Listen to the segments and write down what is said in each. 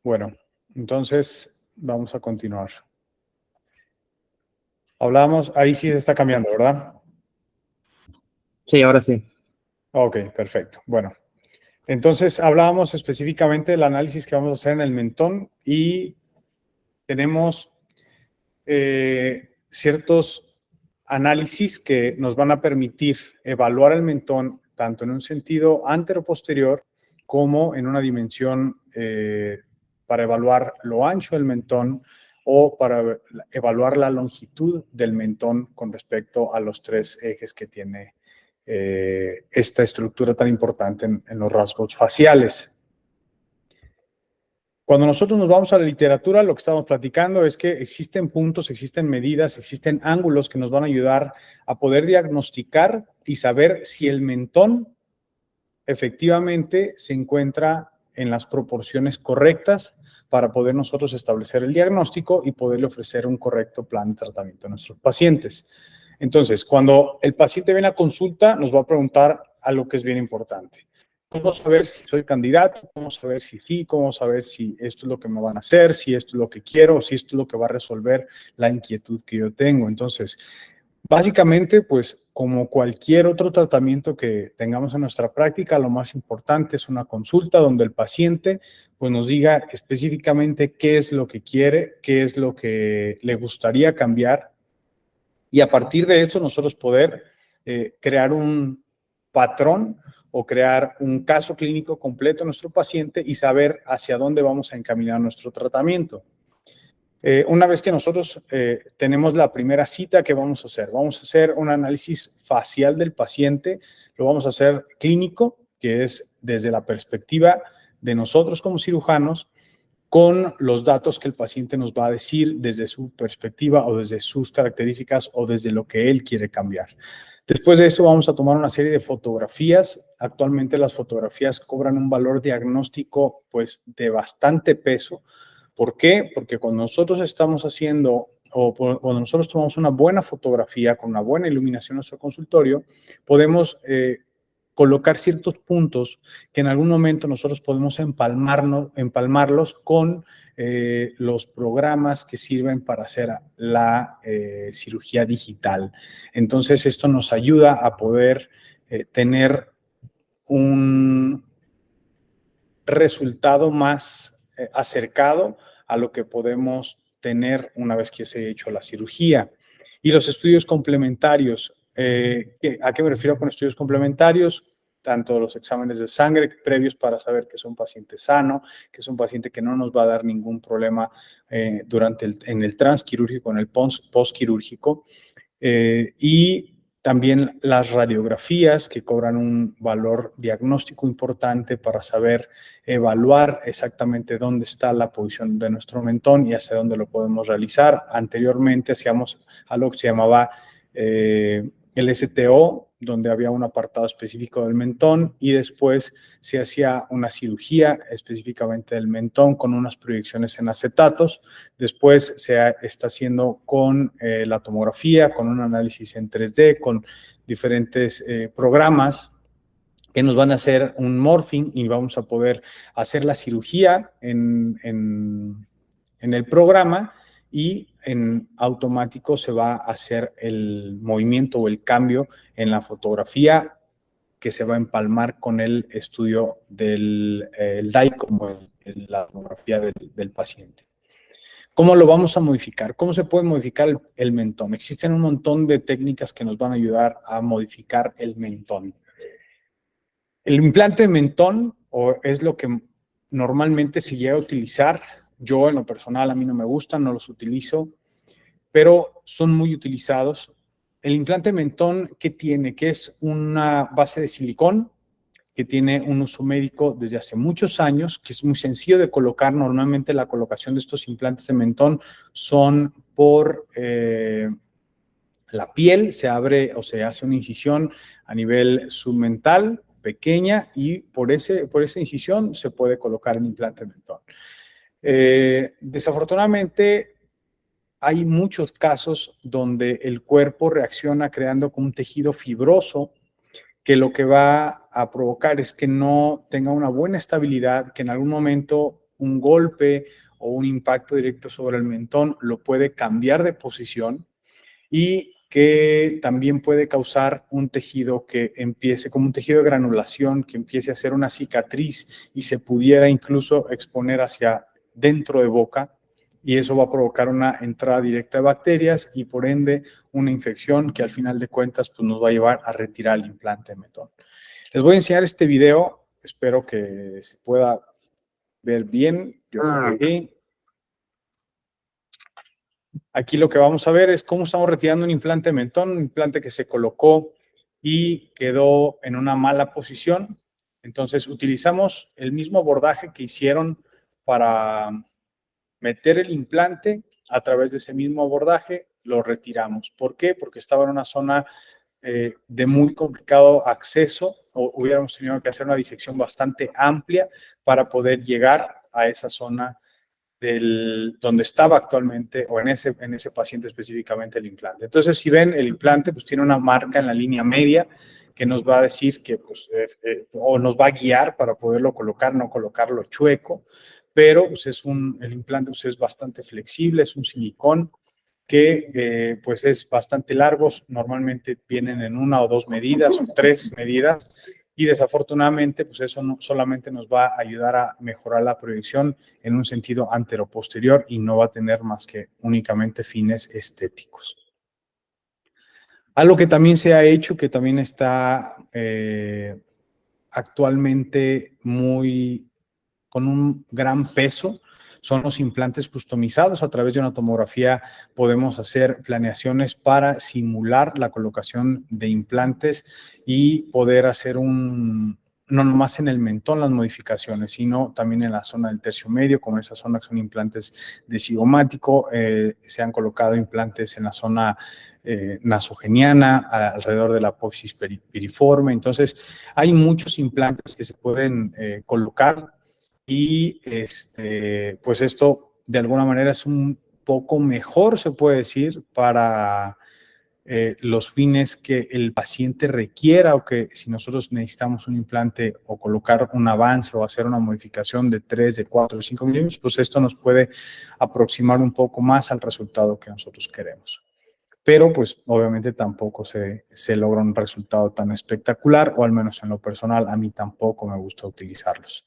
Bueno, entonces vamos a continuar. Hablamos, ahí sí se está cambiando, ¿verdad? Sí, ahora sí. Ok, perfecto. Bueno, entonces hablábamos específicamente del análisis que vamos a hacer en el mentón y tenemos ciertos análisis que nos van a permitir evaluar el mentón tanto en un sentido antero-posterior como en una dimensión para evaluar lo ancho del mentón o para evaluar la longitud del mentón con respecto a los tres ejes que tiene esta estructura tan importante en los rasgos faciales. Cuando nosotros nos vamos a la literatura, lo que estamos platicando es que existen puntos, existen medidas, existen ángulos que nos van a ayudar a poder diagnosticar y saber si el mentón efectivamente se encuentra en las proporciones correctas para poder nosotros establecer el diagnóstico y poderle ofrecer un correcto plan de tratamiento a nuestros pacientes. Entonces, cuando el paciente viene a consulta, nos va a preguntar algo que es bien importante. ¿Cómo saber si soy candidato? ¿Cómo saber si sí? ¿Cómo saber si esto es lo que me van a hacer? ¿Si esto es lo que quiero? ¿Si esto es lo que va a resolver la inquietud que yo tengo? Entonces, básicamente, pues como cualquier otro tratamiento que tengamos en nuestra práctica, lo más importante es una consulta donde el paciente pues, nos diga específicamente qué es lo que quiere, qué es lo que le gustaría cambiar y a partir de eso nosotros poder crear un patrón o crear un caso clínico completo a nuestro paciente y saber hacia dónde vamos a encaminar nuestro tratamiento. Una vez que nosotros tenemos la primera cita, ¿qué vamos a hacer? Vamos a hacer un análisis facial del paciente, lo vamos a hacer clínico, que es desde la perspectiva de nosotros como cirujanos, con los datos que el paciente nos va a decir desde su perspectiva o desde sus características o desde lo que él quiere cambiar. Después de esto vamos a tomar una serie de fotografías. Actualmente las fotografías cobran un valor diagnóstico pues de bastante peso. ¿Por qué? Porque cuando nosotros estamos haciendo o cuando nosotros tomamos una buena fotografía con una buena iluminación en nuestro consultorio, podemos colocar ciertos puntos que en algún momento nosotros podemos empalmarlos con los programas que sirven para hacer la cirugía digital. Entonces, esto nos ayuda a poder tener un resultado más acercado a lo que podemos tener una vez que se ha hecho la cirugía. Y los estudios complementarios, ¿a qué me refiero con estudios complementarios? Tanto los exámenes de sangre previos para saber que es un paciente sano, que es un paciente que no nos va a dar ningún problema en el transquirúrgico, en el postquirúrgico, y también las radiografías que cobran un valor diagnóstico importante para saber evaluar exactamente dónde está la posición de nuestro mentón y hacia dónde lo podemos realizar. Anteriormente hacíamos algo que se llamaba el STO, donde había un apartado específico del mentón y después se hacía una cirugía específicamente del mentón con unas proyecciones en acetatos. Después se está haciendo con la tomografía, con un análisis en 3D, con diferentes programas que nos van a hacer un morphing y vamos a poder hacer la cirugía en el programa y en automático se va a hacer el movimiento o el cambio en la fotografía que se va a empalmar con el estudio del DAI como la tomografía del paciente. ¿Cómo lo vamos a modificar? ¿Cómo se puede modificar el mentón? Existen un montón de técnicas que nos van a ayudar a modificar el mentón. El implante de mentón es lo que normalmente se llega a utilizar. Yo, en lo personal, a mí no me gustan, no los utilizo, pero son muy utilizados. El implante de mentón, ¿qué tiene? Que es una base de silicón que tiene un uso médico desde hace muchos años, que es muy sencillo de colocar. Normalmente la colocación de estos implantes de mentón son por la piel, se abre o se hace una incisión a nivel submental pequeña y por esa incisión se puede colocar el implante de mentón. Desafortunadamente, hay muchos casos donde el cuerpo reacciona creando como un tejido fibroso que lo que va a provocar es que no tenga una buena estabilidad, que en algún momento un golpe o un impacto directo sobre el mentón lo puede cambiar de posición y que también puede causar un tejido que empiece como un tejido de granulación, que empiece a hacer una cicatriz y se pudiera incluso exponer hacia dentro de boca, y eso va a provocar una entrada directa de bacterias y por ende una infección que al final de cuentas pues, nos va a llevar a retirar el implante de mentón. Les voy a enseñar este video, espero que se pueda ver bien. Yo creo que sí. Aquí lo que vamos a ver es cómo estamos retirando un implante de mentón, un implante que se colocó y quedó en una mala posición. Entonces utilizamos el mismo abordaje que hicieron para meter el implante. A través de ese mismo abordaje lo retiramos. ¿Por qué? Porque estaba en una zona de muy complicado acceso, o hubiéramos tenido que hacer una disección bastante amplia para poder llegar a esa zona donde estaba actualmente, o en ese paciente específicamente el implante. Entonces, si ven, el implante pues tiene una marca en la línea media que nos va a decir que, pues, o nos va a guiar para poderlo colocar, no colocarlo chueco, pero pues el implante pues, es bastante flexible, es un silicón que pues es bastante largo, normalmente vienen en 1 o 2 medidas o 3 medidas, y desafortunadamente pues eso no solamente nos va a ayudar a mejorar la proyección en un sentido anteroposterior y no va a tener más que únicamente fines estéticos. Algo que también se ha hecho, que también está actualmente con un gran peso, son los implantes customizados. A través de una tomografía podemos hacer planeaciones para simular la colocación de implantes y poder hacer no nomás en el mentón las modificaciones, sino también en la zona del tercio medio, como en esa zona que son implantes de cigomático. Se han colocado implantes en la zona nasogeniana, alrededor de la apófisis piriforme. Entonces, hay muchos implantes que se pueden colocar y pues esto de alguna manera es un poco mejor, se puede decir, para los fines que el paciente requiera, o que si nosotros necesitamos un implante o colocar un avance o hacer una modificación de 3, de 4, de 5 milímetros, pues esto nos puede aproximar un poco más al resultado que nosotros queremos. Pero pues obviamente tampoco se logra un resultado tan espectacular, o al menos en lo personal a mí tampoco me gusta utilizarlos.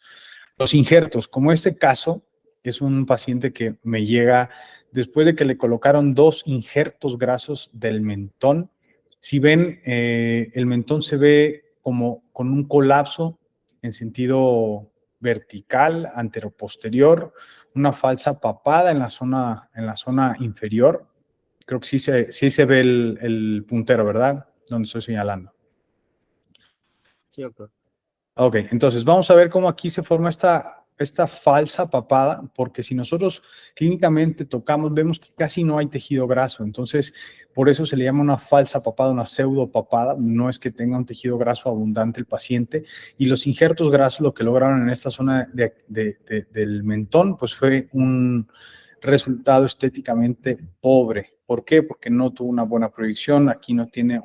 Los injertos, como este caso, es un paciente que me llega después de que le colocaron 2 injertos grasos del mentón. Si ven, el mentón se ve como con un colapso en sentido vertical, anteroposterior, una falsa papada en la zona inferior. Creo que sí se ve el puntero, ¿verdad? Donde estoy señalando. Sí, doctor. Ok, entonces vamos a ver cómo aquí se forma esta falsa papada, porque si nosotros clínicamente tocamos, vemos que casi no hay tejido graso. Entonces, por eso se le llama una falsa papada, una pseudopapada. No es que tenga un tejido graso abundante el paciente. Y los injertos grasos lo que lograron en esta zona del mentón, pues fue un resultado estéticamente pobre. ¿Por qué? Porque no tuvo una buena proyección. Aquí no tiene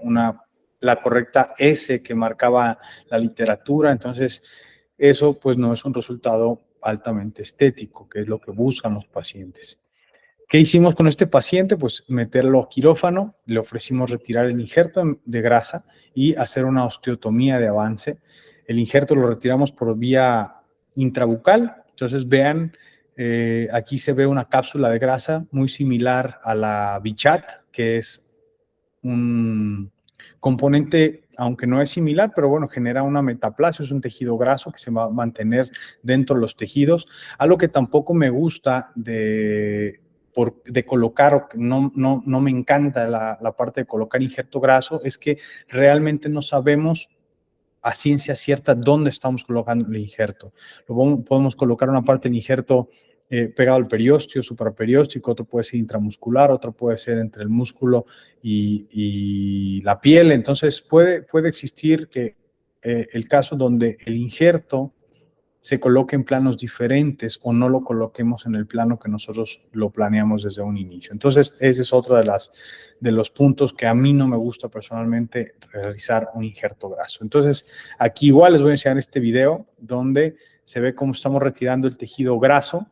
la correcta S que marcaba la literatura. Entonces, eso pues no es un resultado altamente estético, que es lo que buscan los pacientes. ¿Qué hicimos con este paciente? Pues meterlo a quirófano, le ofrecimos retirar el injerto de grasa y hacer una osteotomía de avance. El injerto lo retiramos por vía intrabucal. Entonces vean, aquí se ve una cápsula de grasa muy similar a la Bichat, que es un componente, aunque no es similar, pero bueno, genera una metaplasia, es un tejido graso que se va a mantener dentro de los tejidos. Algo que tampoco me gusta de colocar, o que no me encanta la parte de colocar injerto graso, es que realmente no sabemos a ciencia cierta dónde estamos colocando el injerto. Podemos colocar una parte del injerto pegado al periósteo, supraperióstico, otro puede ser intramuscular, otro puede ser entre el músculo y la piel. Entonces puede existir que el caso donde el injerto se coloque en planos diferentes o no lo coloquemos en el plano que nosotros lo planeamos desde un inicio. Entonces, ese es otro de los puntos que a mí no me gusta personalmente, realizar un injerto graso. Entonces, aquí igual les voy a enseñar este video donde se ve cómo estamos retirando el tejido graso.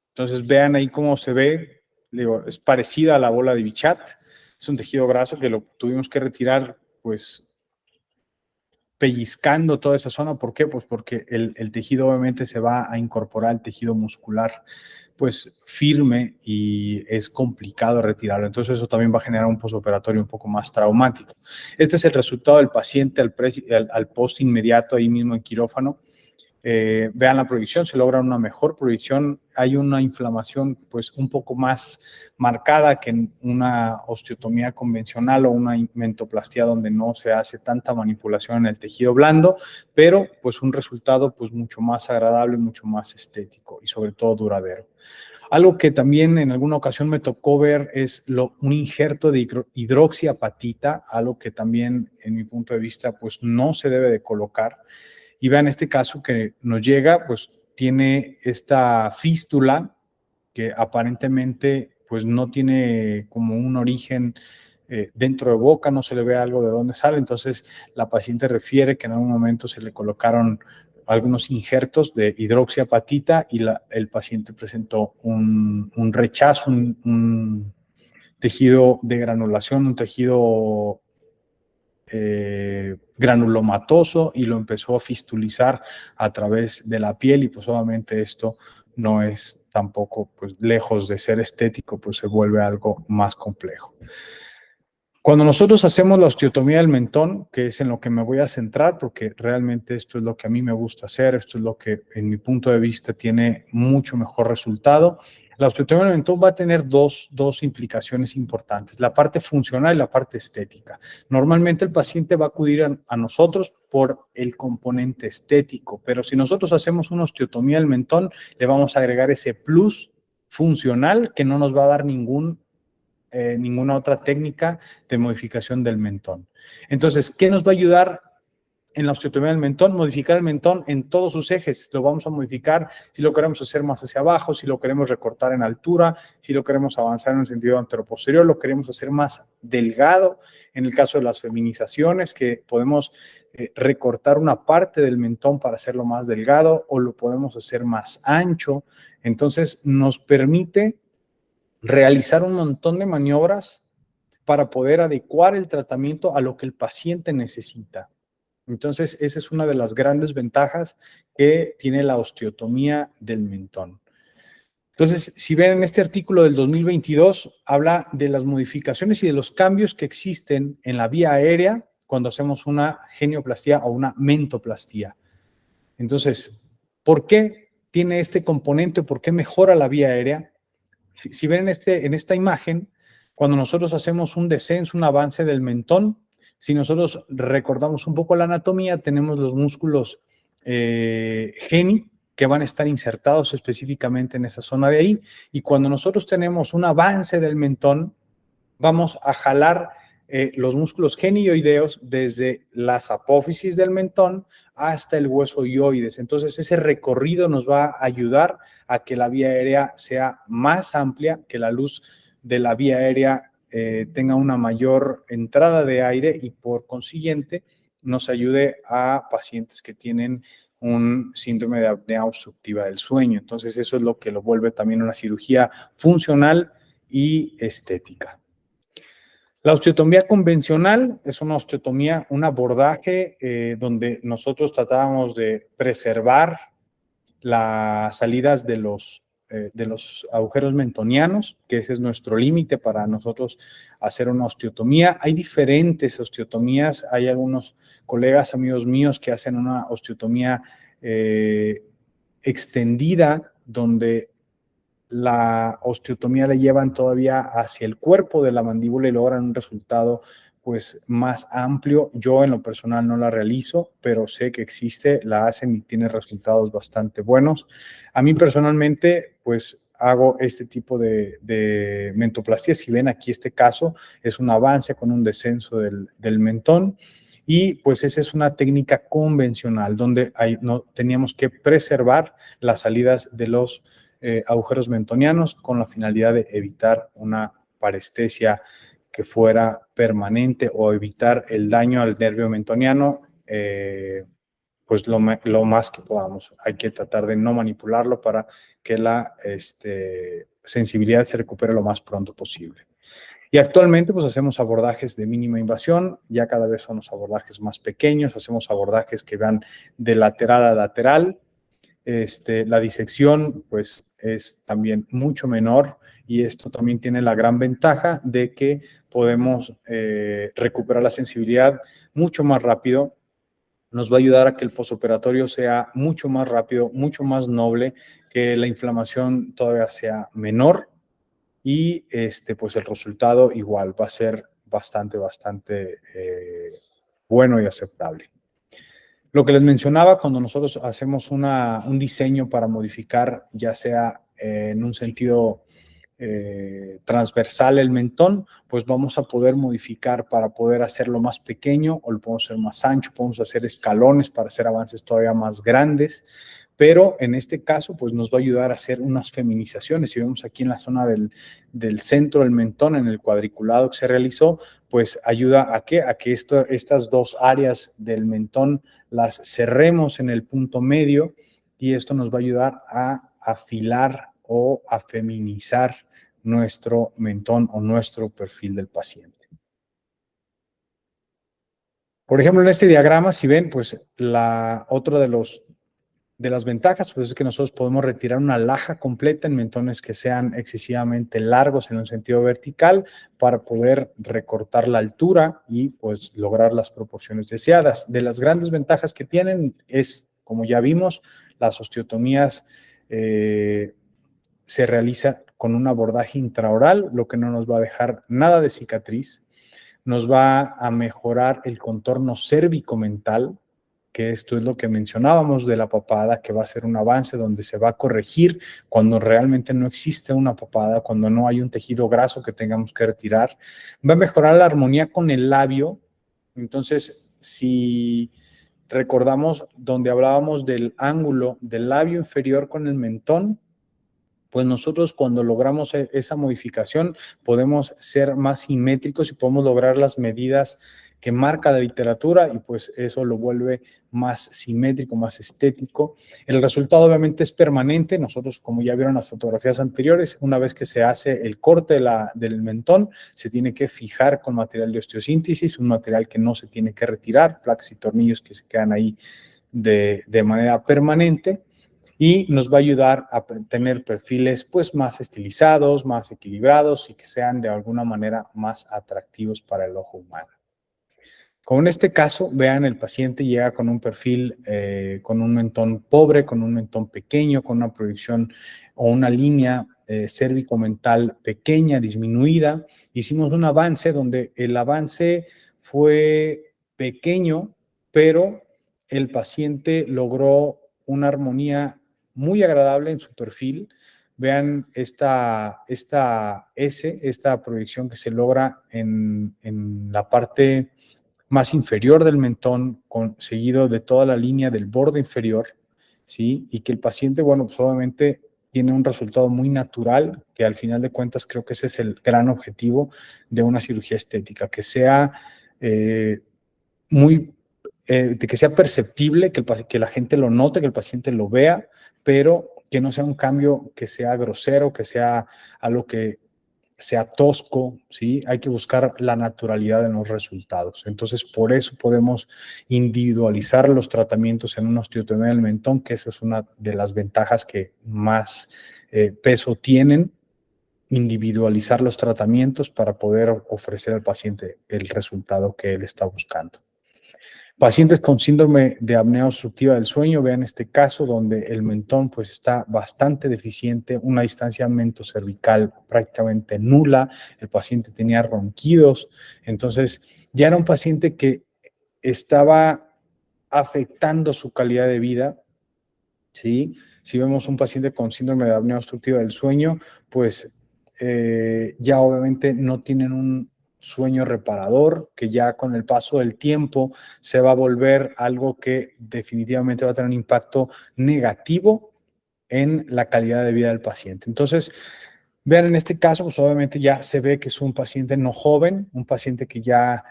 Entonces vean ahí cómo se ve, digo, es parecida a la bola de Bichat, es un tejido graso que lo tuvimos que retirar pues pellizcando toda esa zona. ¿Por qué? Pues porque el tejido obviamente se va a incorporar al tejido muscular pues firme y es complicado retirarlo. Entonces eso también va a generar un postoperatorio un poco más traumático. Este es el resultado del paciente al post inmediato ahí mismo en quirófano. Vean la proyección, se logra una mejor proyección, hay una inflamación pues un poco más marcada que en una osteotomía convencional o una mentoplastia donde no se hace tanta manipulación en el tejido blando, pero pues un resultado pues mucho más agradable, mucho más estético y sobre todo duradero. Algo que también en alguna ocasión me tocó ver es un injerto de hidroxiapatita, algo que también en mi punto de vista pues no se debe de colocar. Y vean este caso que nos llega, pues tiene esta fístula que aparentemente pues no tiene como un origen dentro de boca, no se le ve algo de dónde sale. Entonces la paciente refiere que en algún momento se le colocaron algunos injertos de hidroxiapatita y el paciente presentó un rechazo, un tejido de granulación, un tejido granulomatoso y lo empezó a fistulizar a través de la piel y pues obviamente esto no es tampoco pues lejos de ser estético, pues se vuelve algo más complejo. Cuando nosotros hacemos la osteotomía del mentón, que es en lo que me voy a centrar, porque realmente esto es lo que a mí me gusta hacer, esto es lo que en mi punto de vista tiene mucho mejor resultado. La osteotomía del mentón va a tener dos implicaciones importantes, la parte funcional y la parte estética. Normalmente el paciente va a acudir a nosotros por el componente estético, pero si nosotros hacemos una osteotomía del mentón, le vamos a agregar ese plus funcional que no nos va a dar ninguna otra técnica de modificación del mentón. Entonces, ¿qué nos va a ayudar en la osteotomía del mentón? Modificar el mentón en todos sus ejes. Lo vamos a modificar si lo queremos hacer más hacia abajo, si lo queremos recortar en altura, si lo queremos avanzar en el sentido anteroposterior, lo queremos hacer más delgado. En el caso de las feminizaciones, que podemos recortar una parte del mentón para hacerlo más delgado o lo podemos hacer más ancho. Entonces, nos permite realizar un montón de maniobras para poder adecuar el tratamiento a lo que el paciente necesita. Entonces, esa es una de las grandes ventajas que tiene la osteotomía del mentón. Entonces, si ven en este artículo del 2022, habla de las modificaciones y de los cambios que existen en la vía aérea cuando hacemos una genioplastía o una mentoplastía. Entonces, ¿por qué tiene este componente? ¿Por qué mejora la vía aérea? Si ven en esta imagen, cuando nosotros hacemos un descenso, un avance del mentón, si nosotros recordamos un poco la anatomía, tenemos los músculos geni que van a estar insertados específicamente en esa zona de ahí. Y cuando nosotros tenemos un avance del mentón, vamos a jalar los músculos genioideos desde las apófisis del mentón hasta el hueso ioides. Entonces, ese recorrido nos va a ayudar a que la vía aérea sea más amplia, que la luz de la vía aérea tenga una mayor entrada de aire y por consiguiente nos ayude a pacientes que tienen un síndrome de apnea obstructiva del sueño. Entonces, eso es lo que lo vuelve también una cirugía funcional y estética. La osteotomía convencional es una osteotomía, un abordaje donde nosotros tratábamos de preservar las salidas de los agujeros mentonianos, que ese es nuestro límite para nosotros hacer una osteotomía. Hay diferentes osteotomías, hay algunos colegas, amigos míos, que hacen una osteotomía extendida, donde la osteotomía la llevan todavía hacia el cuerpo de la mandíbula y logran un resultado pues más amplio. Yo en lo personal no la realizo, pero sé que existe, la hacen y tiene resultados bastante buenos. A mí personalmente pues hago este tipo de mentoplastia. Si ven aquí este caso, es un avance con un descenso del mentón. Y pues esa es una técnica convencional donde teníamos que preservar las salidas de los agujeros mentonianos con la finalidad de evitar una parestesia que fuera permanente o evitar el daño al nervio mentoniano, pues lo más que podamos. Hay que tratar de no manipularlo para que la sensibilidad se recupere lo más pronto posible. Y actualmente pues hacemos abordajes de mínima invasión, ya cada vez son los abordajes más pequeños, hacemos abordajes que van de lateral a lateral. La disección pues es también mucho menor y esto también tiene la gran ventaja de que podemos recuperar la sensibilidad mucho más rápido. Nos va a ayudar a que el posoperatorio sea mucho más rápido, mucho más noble, que la inflamación todavía sea menor y pues el resultado igual va a ser bastante bueno y aceptable. Lo que les mencionaba, cuando nosotros hacemos un diseño para modificar, ya sea en un sentido transversal el mentón, pues vamos a poder modificar para poder hacerlo más pequeño o lo podemos hacer más ancho, podemos hacer escalones para hacer avances todavía más grandes, pero en este caso pues nos va a ayudar a hacer unas feminizaciones. Si vemos aquí en la zona del centro del mentón, en el cuadriculado que se realizó, pues ayuda a que estas dos áreas del mentón las cerremos en el punto medio y esto nos va a ayudar a afilar o a feminizar nuestro mentón o nuestro perfil del paciente. Por ejemplo, en este diagrama, si ven, pues otra de las ventajas pues es que nosotros podemos retirar una laja completa en mentones que sean excesivamente largos en un sentido vertical para poder recortar la altura y pues lograr las proporciones deseadas. De las grandes ventajas que tienen es, como ya vimos, las osteotomías se realiza con un abordaje intraoral, lo que no nos va a dejar nada de cicatriz, nos va a mejorar el contorno cérvico-mental, que esto es lo que mencionábamos de la papada, que va a ser un avance donde se va a corregir cuando realmente no existe una papada, cuando no hay un tejido graso que tengamos que retirar. Va a mejorar la armonía con el labio. Entonces, si recordamos donde hablábamos del ángulo del labio inferior con el mentón, pues nosotros cuando logramos esa modificación podemos ser más simétricos y podemos lograr las medidas que marca la literatura y pues eso lo vuelve más simétrico, más estético. El resultado obviamente es permanente. Nosotros, como ya vieron las fotografías anteriores, una vez que se hace el corte del mentón, se tiene que fijar con material de osteosíntesis, un material que no se tiene que retirar, placas y tornillos que se quedan ahí de manera permanente. Y nos va a ayudar a tener perfiles pues más estilizados, más equilibrados y que sean de alguna manera más atractivos para el ojo humano. Como en este caso, vean, el paciente llega con un perfil, con un mentón pobre, con un mentón pequeño, con una proyección o una línea cérvico-mental pequeña, disminuida. Hicimos un avance donde el avance fue pequeño, pero el paciente logró una armonía muy agradable en su perfil. Vean esta proyección que se logra en la parte más inferior del mentón, seguido de toda la línea del borde inferior, ¿sí? Y que el paciente, bueno, pues obviamente tiene un resultado muy natural, que al final de cuentas creo que ese es el gran objetivo de una cirugía estética, que sea que sea perceptible, que la gente lo note, que el paciente lo vea, pero que no sea un cambio que sea grosero, que sea algo que sea tosco, ¿sí? Hay que buscar la naturalidad en los resultados. Entonces, por eso podemos individualizar los tratamientos en una osteotomía del mentón, que esa es una de las ventajas que más peso tienen, individualizar los tratamientos para poder ofrecer al paciente el resultado que él está buscando. Pacientes con síndrome de apnea obstructiva del sueño, vean este caso donde el mentón pues está bastante deficiente, una distancia mento-cervical prácticamente nula, el paciente tenía ronquidos, entonces ya era un paciente que estaba afectando su calidad de vida, ¿sí? Si vemos un paciente con síndrome de apnea obstructiva del sueño, pues ya obviamente no tienen un sueño reparador, que ya con el paso del tiempo se va a volver algo que definitivamente va a tener un impacto negativo en la calidad de vida del paciente. Entonces, Vean, en este caso, pues obviamente ya se ve que es un paciente no joven, un paciente que ya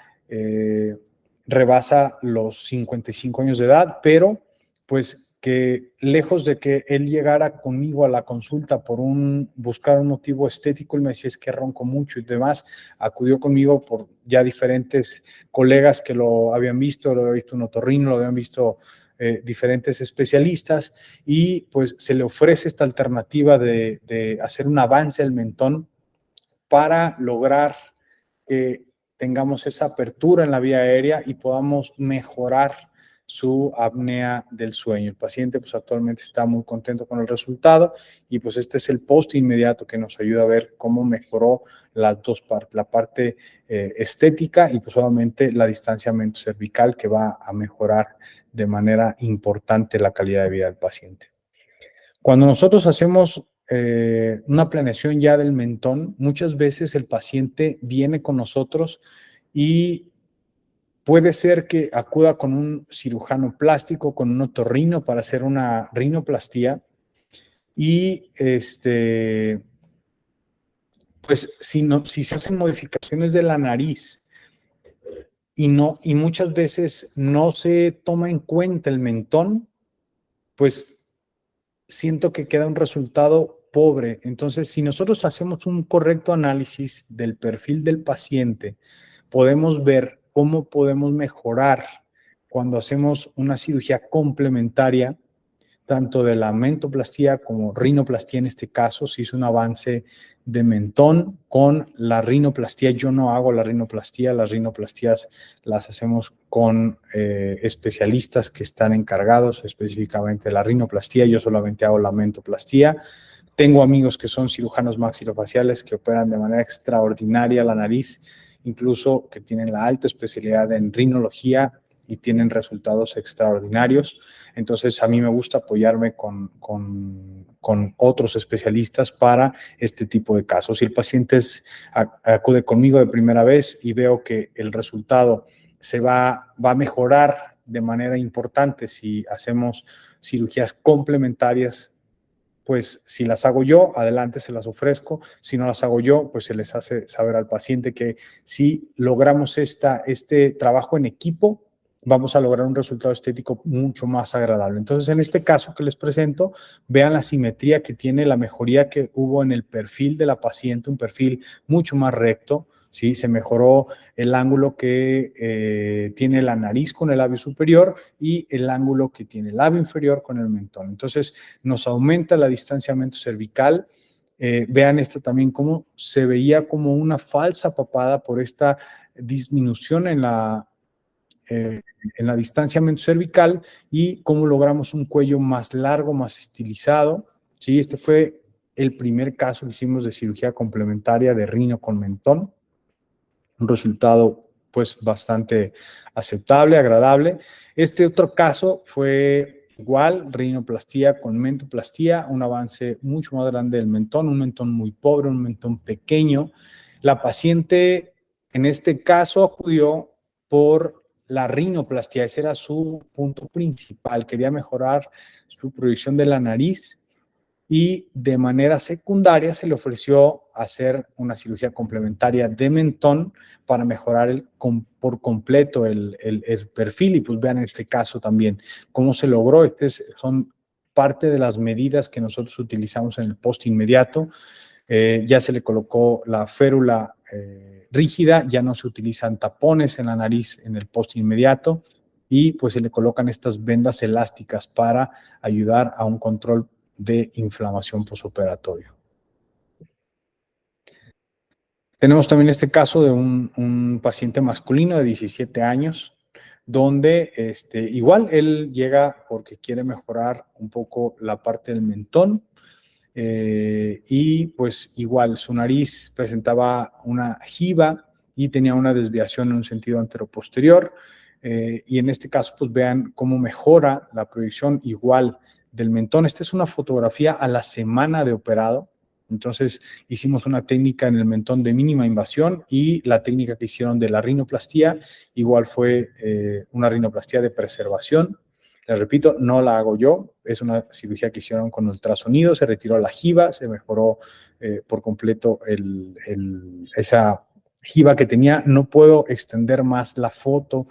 rebasa los 55 años de edad, pero pues que lejos de que él llegara conmigo a la consulta por buscar un motivo estético, él me decía es que ronco mucho y demás, acudió conmigo por ya diferentes colegas que lo habían visto, lo había visto un otorrino, lo habían visto diferentes especialistas y pues se le ofrece esta alternativa de hacer un avance al mentón para lograr que tengamos esa apertura en la vía aérea y podamos mejorar su apnea del sueño. El paciente pues actualmente está muy contento con el resultado y pues este es el post inmediato que nos ayuda a ver cómo mejoró las dos partes, la parte estética y pues obviamente la distanciamiento cervical que va a mejorar de manera importante la calidad de vida del paciente. Cuando nosotros hacemos una planeación ya del mentón, muchas veces el paciente viene con nosotros y puede ser que acuda con un cirujano plástico, con un otorrino para hacer una rinoplastía y pues si se hacen modificaciones de la nariz y muchas veces no se toma en cuenta el mentón, pues siento que queda un resultado pobre. Entonces, si nosotros hacemos un correcto análisis del perfil del paciente, podemos ver cómo podemos mejorar cuando hacemos una cirugía complementaria, tanto de la mentoplastía como rinoplastía en este caso, si es un avance de mentón con la rinoplastía. Yo no hago la rinoplastía, las rinoplastías las hacemos con especialistas que están encargados específicamente de la rinoplastía, yo solamente hago la mentoplastía. Tengo amigos que son cirujanos maxilofaciales que operan de manera extraordinaria la nariz, incluso que tienen la alta especialidad en rinología y tienen resultados extraordinarios. Entonces, a mí me gusta apoyarme con otros especialistas para este tipo de casos. Si el paciente acude conmigo de primera vez y veo que el resultado va a mejorar de manera importante si hacemos cirugías complementarias, pues si las hago yo, adelante, se las ofrezco. Si no las hago yo, pues se les hace saber al paciente que si logramos este trabajo en equipo, vamos a lograr un resultado estético mucho más agradable. Entonces, en este caso que les presento, vean la simetría que tiene, la mejoría que hubo en el perfil de la paciente, un perfil mucho más recto, ¿sí? Se mejoró el ángulo que tiene la nariz con el labio superior y el ángulo que tiene el labio inferior con el mentón. Entonces, nos aumenta el distanciamiento cervical. Vean esto también, cómo se veía como una falsa papada por esta disminución en la distanciamiento cervical y cómo logramos un cuello más largo, más estilizado. ¿Sí? Este fue el primer caso que hicimos de cirugía complementaria de rino con mentón. Un resultado pues bastante aceptable, agradable. Este otro caso fue igual, rinoplastía con mentoplastía, un avance mucho más grande del mentón, un mentón muy pobre, un mentón pequeño. La paciente en este caso acudió por la rinoplastía, ese era su punto principal, quería mejorar su proyección de la nariz y de manera secundaria se le ofreció hacer una cirugía complementaria de mentón para mejorar por completo el perfil y pues vean en este caso también cómo se logró. Son parte de las medidas que nosotros utilizamos en el post inmediato. Ya se le colocó la férula rígida, ya no se utilizan tapones en la nariz en el post inmediato y pues se le colocan estas vendas elásticas para ayudar a un control de inflamación posoperatorio. Tenemos también este caso de un paciente masculino de 17 años, donde igual él llega porque quiere mejorar un poco la parte del mentón y pues igual su nariz presentaba una jiba y tenía una desviación en un sentido anteroposterior y en este caso pues vean cómo mejora la proyección igual del mentón. Esta es una fotografía a la semana de operado. Entonces hicimos una técnica en el mentón de mínima invasión y la técnica que hicieron de la rinoplastía igual fue una rinoplastía de preservación. Les repito, no la hago yo, es una cirugía que hicieron con ultrasonido, se retiró la jiba, se mejoró por completo esa jiba que tenía. No puedo extender más la foto,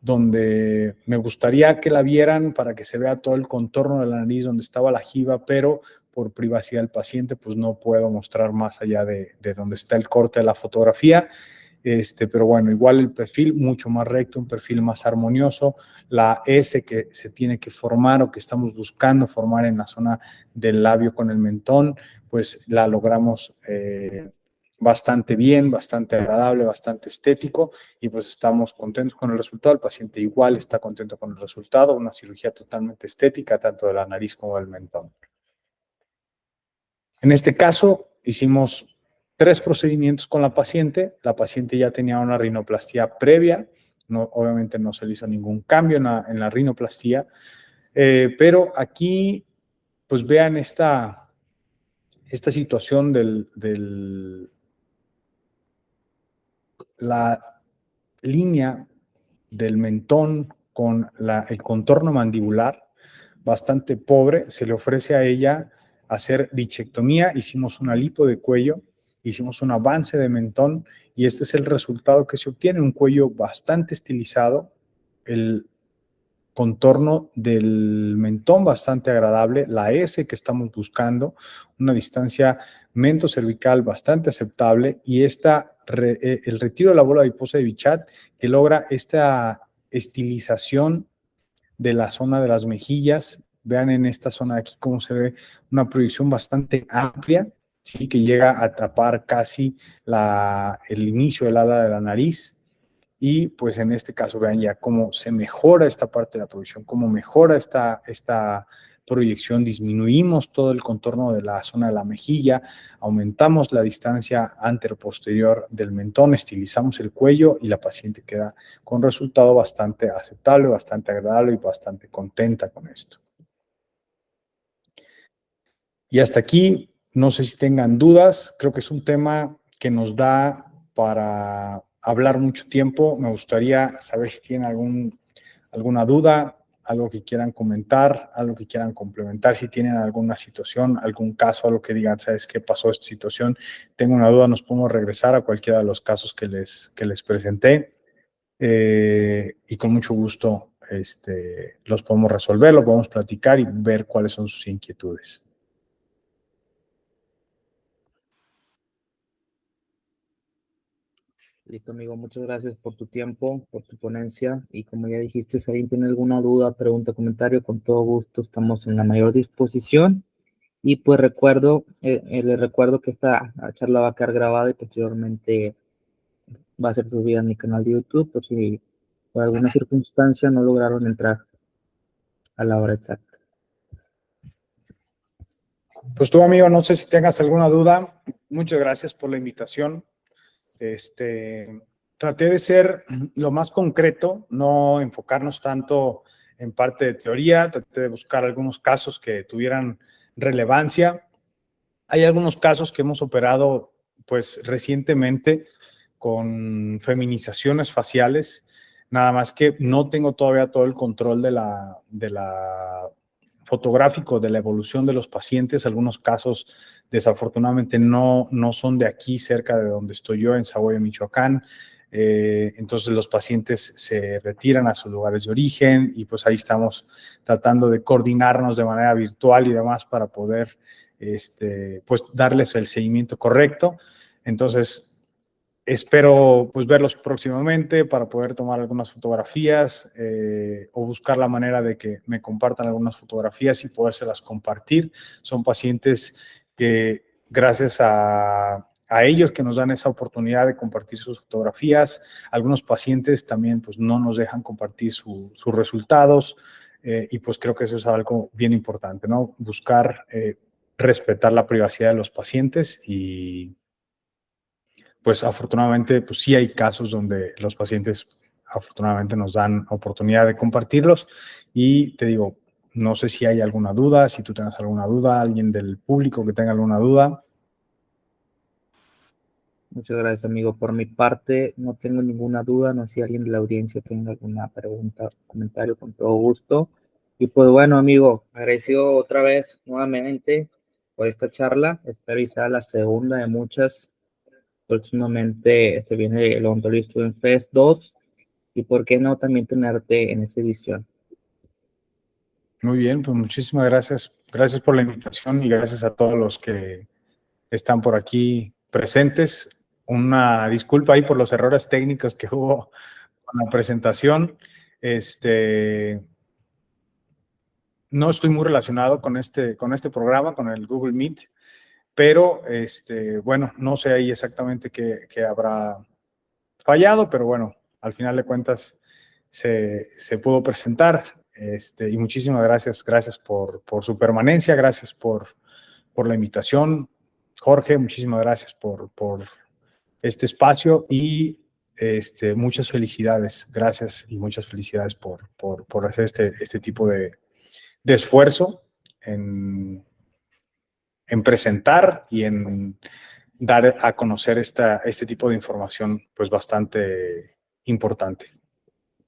donde me gustaría que la vieran para que se vea todo el contorno de la nariz donde estaba la jiba, pero por privacidad del paciente, pues no puedo mostrar más allá de donde está el corte de la fotografía. Pero bueno, igual el perfil mucho más recto, un perfil más armonioso, la S que se tiene que formar o que estamos buscando formar en la zona del labio con el mentón, pues la logramos bastante bien, bastante agradable, bastante estético, y pues estamos contentos con el resultado. El paciente igual está contento con el resultado, una cirugía totalmente estética, tanto de la nariz como del mentón. En este caso, hicimos 3 procedimientos con la paciente. La paciente ya tenía una rinoplastia previa, no, obviamente no se le hizo ningún cambio en la rinoplastia, pero aquí, pues vean esta situación la línea del mentón con el contorno mandibular bastante pobre. Se le ofrece a ella hacer bichectomía, hicimos una lipo de cuello, hicimos un avance de mentón y este es el resultado que se obtiene, un cuello bastante estilizado, el contorno del mentón bastante agradable, la S que estamos buscando, una distancia mento-cervical bastante aceptable y el retiro de la bola adiposa de Bichat que logra esta estilización de la zona de las mejillas. Vean en esta zona de aquí cómo se ve una proyección bastante amplia, ¿sí? Que llega a tapar casi el inicio del ala de la nariz. Y pues en este caso vean ya cómo se mejora esta parte de la proyección, cómo mejora esta proyección, disminuimos todo el contorno de la zona de la mejilla, aumentamos la distancia anteroposterior del mentón, estilizamos el cuello y la paciente queda con resultado bastante aceptable, bastante agradable y bastante contenta con esto. Y hasta aquí, no sé si tengan dudas, creo que es un tema que nos da para hablar mucho tiempo. Me gustaría saber si tienen alguna duda, algo que quieran comentar, algo que quieran complementar, si tienen alguna situación, algún caso, algo que digan, ¿sabes qué pasó esta situación? Tengo una duda, nos podemos regresar a cualquiera de los casos que les presenté y con mucho gusto los podemos resolver, lo podemos platicar y ver cuáles son sus inquietudes. Listo, amigo. Muchas gracias por tu tiempo, por tu ponencia. Y como ya dijiste, si alguien tiene alguna duda, pregunta, comentario, con todo gusto estamos en la mayor disposición. Y pues les recuerdo que esta charla va a quedar grabada y posteriormente va a ser subida en mi canal de YouTube, por si por alguna circunstancia no lograron entrar a la hora exacta. Pues tú, amigo, no sé si tengas alguna duda. Muchas gracias por la invitación. Traté de ser lo más concreto, no enfocarnos tanto en parte de teoría, traté de buscar algunos casos que tuvieran relevancia. Hay algunos casos que hemos operado pues recientemente con feminizaciones faciales, nada más que no tengo todavía todo el control de la fotográfico de la evolución de los pacientes. Algunos casos desafortunadamente no son de aquí, cerca de donde estoy yo, en Sahuayo, Michoacán. Entonces los pacientes se retiran a sus lugares de origen y pues ahí estamos tratando de coordinarnos de manera virtual y demás para poder pues darles el seguimiento correcto. Entonces espero pues verlos próximamente para poder tomar algunas fotografías o buscar la manera de que me compartan algunas fotografías y podérselas compartir. Son pacientes que gracias a ellos que nos dan esa oportunidad de compartir sus fotografías, algunos pacientes también pues no nos dejan compartir sus resultados y pues creo que eso es algo bien importante, ¿no? Buscar respetar la privacidad de los pacientes y pues afortunadamente, pues sí hay casos donde los pacientes afortunadamente nos dan oportunidad de compartirlos y te digo, no sé si hay alguna duda, si tú tienes alguna duda, alguien del público que tenga alguna duda. Muchas gracias, amigo. Por mi parte, no tengo ninguna duda. No sé si alguien de la audiencia tenga alguna pregunta o comentario, con todo gusto. Y pues bueno, amigo, agradecido otra vez nuevamente por esta charla. Espero y sea la segunda de muchas. Próximamente se viene el Ontario Student Fest 2 y por qué no también tenerte en esa edición. Muy bien, pues muchísimas gracias. Gracias por la invitación y gracias a todos los que están por aquí presentes. Una disculpa ahí por los errores técnicos que hubo con la presentación. No estoy muy relacionado con este programa, con el Google Meet, pero bueno, no sé ahí exactamente qué habrá fallado, pero bueno, al final de cuentas se pudo presentar. Y muchísimas gracias por su permanencia, gracias por la invitación. Jorge, muchísimas gracias por este espacio y muchas felicidades. Gracias y muchas felicidades por hacer este tipo de esfuerzo en presentar y en dar a conocer este tipo de información pues bastante importante.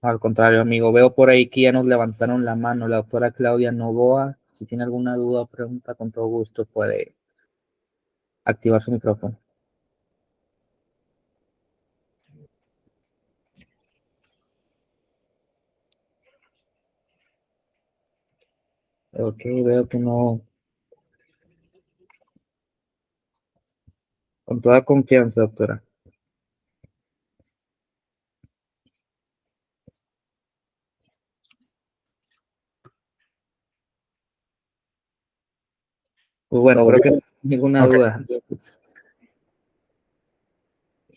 Al contrario, amigo, veo por ahí que ya nos levantaron la mano la doctora Claudia Novoa. Si tiene alguna duda o pregunta, con todo gusto puede activar su micrófono. Ok, veo que no. Con toda confianza, doctora. Pues bueno, creo que no hay ninguna duda.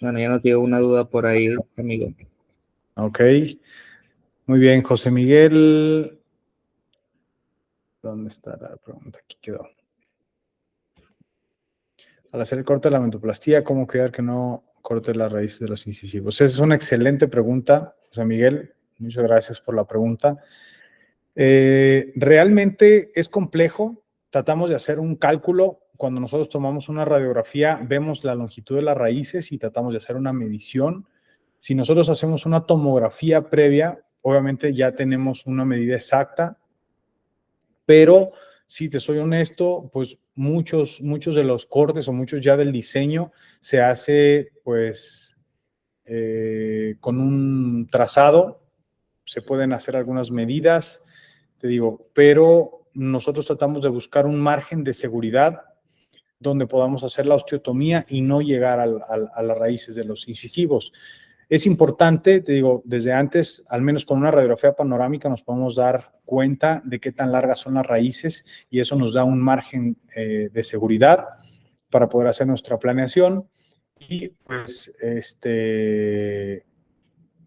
Bueno, ya no tengo una duda por ahí, amigo. Ok. Muy bien, José Miguel. ¿Dónde está la pregunta? Aquí quedó. Al hacer el corte de la mentoplastía, ¿cómo cuidar que no corte las raíces de los incisivos? Esa es una excelente pregunta, José Miguel. Muchas gracias por la pregunta. Realmente es complejo. Tratamos de hacer un cálculo. Cuando nosotros tomamos una radiografía, vemos la longitud de las raíces y tratamos de hacer una medición. Si nosotros hacemos una tomografía previa, obviamente ya tenemos una medida exacta, pero si te soy honesto, pues muchos de los cortes o muchos ya del diseño se hace pues con un trazado, se pueden hacer algunas medidas, te digo, pero nosotros tratamos de buscar un margen de seguridad donde podamos hacer la osteotomía y no llegar a las raíces de los incisivos. Es importante, te digo, desde antes, al menos con una radiografía panorámica, nos podemos dar cuenta de qué tan largas son las raíces y eso nos da un margen de seguridad para poder hacer nuestra planeación. Y pues,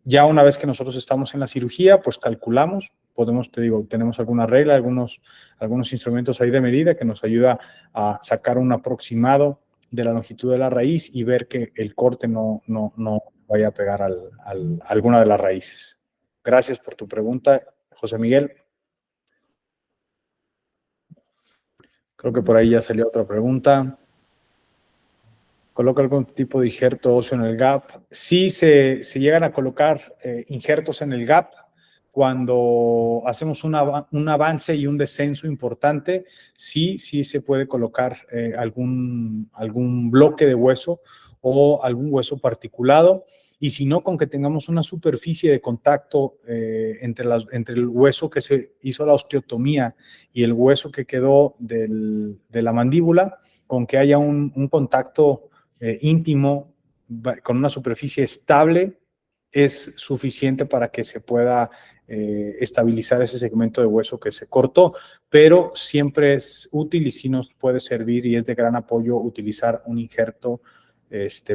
ya una vez que nosotros estamos en la cirugía, pues calculamos, podemos, te digo, tenemos alguna regla, algunos instrumentos ahí de medida que nos ayuda a sacar un aproximado de la longitud de la raíz y ver que el corte no vaya a pegar a alguna de las raíces. Gracias por tu pregunta, José Miguel. Creo que por ahí ya salió otra pregunta. ¿Coloca algún tipo de injerto óseo en el gap? Sí, se llegan a colocar injertos en el gap cuando hacemos un avance y un descenso importante. Sí se puede colocar algún bloque de hueso o algún hueso particulado. Y si no, con que tengamos una superficie de contacto entre el hueso que se hizo la osteotomía y el hueso que quedó de la mandíbula, con que haya un contacto íntimo, con una superficie estable, es suficiente para que se pueda estabilizar ese segmento de hueso que se cortó, pero siempre es útil y sí nos puede servir y es de gran apoyo utilizar un injerto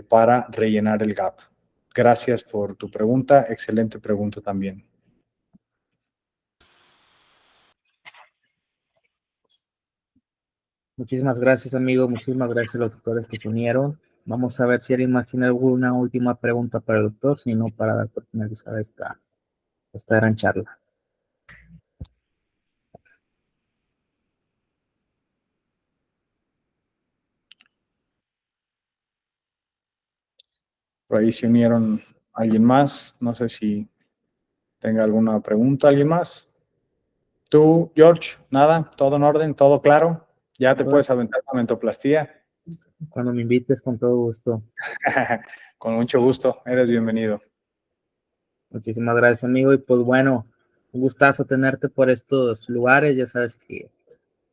para rellenar el gap. Gracias por tu pregunta, excelente pregunta también. Muchísimas gracias, amigo. Muchísimas gracias a los doctores que se unieron. Vamos a ver si alguien más tiene alguna última pregunta para el doctor, si no, para dar por finalizada esta gran charla. Por ahí se unieron alguien más, no sé si tenga alguna pregunta, alguien más. ¿Tú, George? ¿Nada? ¿Todo en orden? ¿Todo claro? Ya te puedes aventar la mentoplastía. Cuando me invites, con todo gusto. Con mucho gusto, eres bienvenido. Muchísimas gracias, amigo. Y pues bueno, un gustazo tenerte por estos lugares. Ya sabes que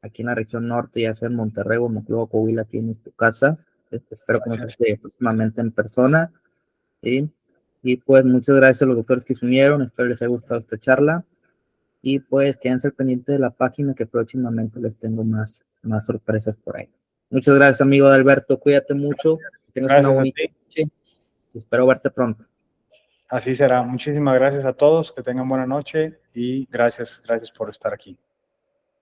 aquí en la región norte, ya sea en Monterrey o Monclova, Coahuila, tienes tu casa. Espero que nos Gracias. esté próximamente en persona. ¿Sí? Y pues muchas gracias a los doctores que se unieron. Espero les haya gustado esta charla. Y pues quédense al pendiente de la página que próximamente les tengo más sorpresas por ahí. Muchas gracias, amigo de Alberto. Cuídate mucho. Que tengas una Gracias a bonita ti. noche. Espero verte pronto. Así será. Muchísimas gracias a todos, que tengan buena noche y gracias por estar aquí.